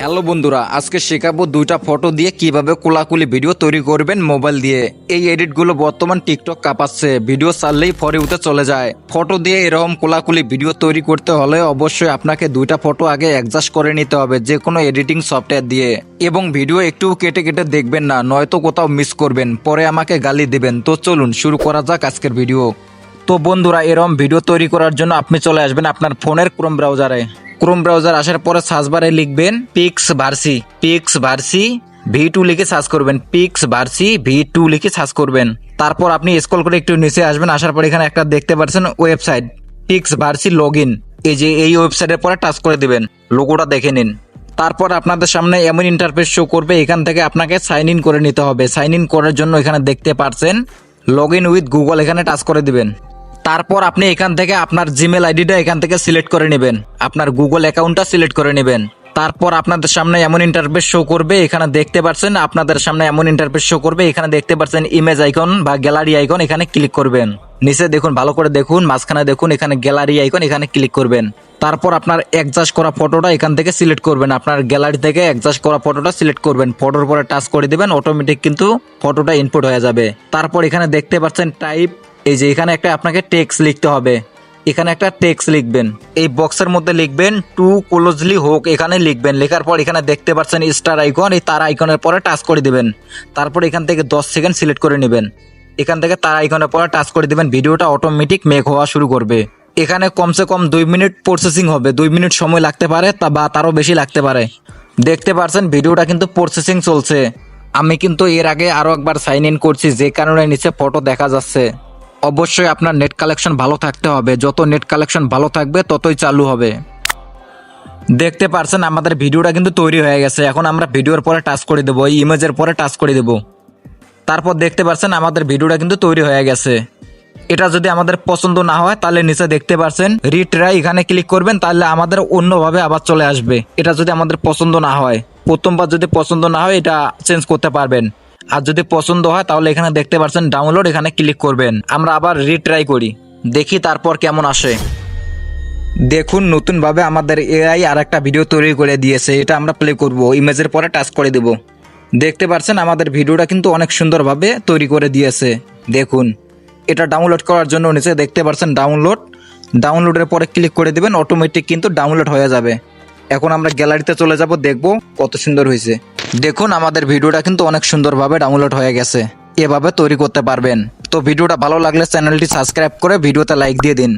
Hello বন্ধুরা, আজকে শেখাবো দুইটা ফটো দিয়ে কিভাবে কোলাকুলি ভিডিও তৈরি করবেন মোবাইল দিয়ে। এই এডিটগুলো বর্তমান টিকটক কাঁপাচ্ছে, ভিডিও চাললেই ফরে উঠে চলে যায়। ফটো দিয়ে এরকম কোলাকুলি ভিডিও তৈরি করতে হলে অবশ্যই আপনাকে দুইটা ফটো আগে অ্যাডজাস্ট করে নিতে হবে যে কোনো এডিটিং সফটওয়্যার দিয়ে, এবং ভিডিও একটু কেটে কেটে দেখবেন না, নয়তো কোথাও মিস করবেন, পরে আমাকে গালি দিবেন। তো চলুন শুরু করা যাক আজকের ভিডিও। তো বন্ধুরা, এরকম ভিডিও তৈরি করার জন্য আপনি চলে আসবেন আপনার ফোনের ক্রোম ব্রাউজারে। ক্রোম ব্রাউজার আসার পরে সার্চ বারে লিখবেন পিক্সভার্সি V2 লিখে সার্চ করবেন। পিক্সভার্সি V2 লিখে সার্চ করবেন। তারপর আপনি স্ক্রল করে একটু নিচে আসবেন, আসার পর এখানে একটা দেখতে পাচ্ছেন ওয়েবসাইট পিক্সভার্সি লগইন। এই ওয়েবসাইটের পরে টাচ করে দিবেন, লোগোটা দেখে নিন। তারপর আপনাদের সামনে এমন ইন্টারফেস শো করবে, এখান থেকে আপনাকে সাইন ইন করে নিতে হবে। সাইন ইন করার জন্য এখানে দেখতে পাচ্ছেন লগ ইন উইথ গুগল, এখানে টাচ করে দিবেন। তারপর আপনি এখান থেকে আপনার জিমেল আইডিটা এখান থেকে সিলেক্ট করে নেবেন, আপনার গুগল অ্যাকাউন্টটা সিলেক্ট করে নেবেন। তারপর আপনাদের সামনে এমন ইন্টারফেস শো করবে, এখানে দেখতে পাচ্ছেন ইমেজ আইকন বা গ্যালারি আইকন, এখানে ক্লিক করবেন। নিচে দেখুন, ভালো করে দেখুন, মাঝখানে দেখুন এখানে গ্যালারি আইকন, এখানে ক্লিক করবেন। তারপর আপনার অ্যাডজাস্ট করা ফটোটা এখান থেকে সিলেক্ট করবেন, আপনার গ্যালারি থেকে অ্যাডজাস্ট করা ফটোটা সিলেক্ট করবেন। ফটোর পরে টাচ করে দিবেন, অটোমেটিক কিন্তু ফটোটা ইনপুট হয়ে যাবে। তারপর এখানে দেখতে পাচ্ছেন টাইপ, এখানে একটা আপনাকে টেক্সট লিখতে হবে, এখানে একটা টেক্সট লিখবেন। এই বক্সের মধ্যে লিখবেন টু ক্লোজলি হোক, এখানে লিখবেন। লেখার পর এখানে দেখতে পাচ্ছেন স্টার আইকন, এই তার আইকনের পরে টাচ করে দিবেন। তারপর এখান থেকে 10 সেকেন্ড সিলেক্ট করে নেবেন, এখান থেকে তার আইকনের পরে টাচ করে দিবেন। ভিডিওটা অটোমেটিক মেক হওয়া শুরু করবে। এখানে কমসে কম 2 মিনিট প্রসেসিং হবে, 2 মিনিট সময় লাগতে পারে বা তারও বেশি লাগতে পারে। দেখতে পাচ্ছেন ভিডিওটা কিন্তু প্রসেসিং চলছে। আমি কিন্তু এর আগে আরো একবার সাইন ইন করছি, যে কারণে নিচে ফটো দেখা যাচ্ছে। অবশ্যই আপনার নেট কালেকশন ভালো থাকতে হবে, যত নেট কালেকশন ভালো থাকবে ততই চালু হবে। দেখতে পারছেন আমাদের ভিডিওটা কিন্তু তৈরি হয়ে গেছে। এখন আমরা ভিডিওর পরে টাচ করে দেবো, এই ইমেজের পরে টাচ করে দেবো। তারপর দেখতে পারছেন আমাদের ভিডিওটা কিন্তু তৈরি হয়ে গেছে। এটা যদি আমাদের পছন্দ না হয় তাহলে নিচে দেখতে পারছেন রিট্রাই, এখানে ক্লিক করবেন, তাহলে আমাদের অন্যভাবে আবার চলে আসবে। এটা যদি আমাদের পছন্দ না হয়, প্রথমবার যদি পছন্দ না হয় এটা চেঞ্জ করতে পারবেন। আর যদি পছন্দ হয় তাহলে এখানে দেখতে পাচ্ছেন ডাউনলোড, এখানে ক্লিক করবেন। আমরা আবার রিট্রাই করি, দেখি তারপর কেমন আসে। দেখুন নতুনভাবে আমাদের এআই আর একটা ভিডিও তৈরি করে দিয়েছে, এটা আমরা প্লে করব। ইমেজের পরে টাচ করে দেব। দেখতে পাচ্ছেন আমাদের ভিডিওটা কিন্তু অনেক সুন্দরভাবে তৈরি করে দিয়েছে। দেখুন, এটা ডাউনলোড করার জন্য নিচে দেখতে পাচ্ছেন ডাউনলোডের পরে ক্লিক করে দিবেন, অটোমেটিক কিন্তু ডাউনলোড হয়ে যাবে। এখন আমরা গ্যালারিতে চলে যাব, দেখব কত সুন্দর হয়েছে। দেখুন আমাদের ভিডিওটা কিন্তু অনেক সুন্দরভাবে ডাউনলোড হয়ে গেছে। এভাবে তৈরি করতে পারবেন। তো ভিডিওটা ভালো লাগলে চ্যানেলটি সাবস্ক্রাইব করে ভিডিওতে লাইক দিয়ে দিন।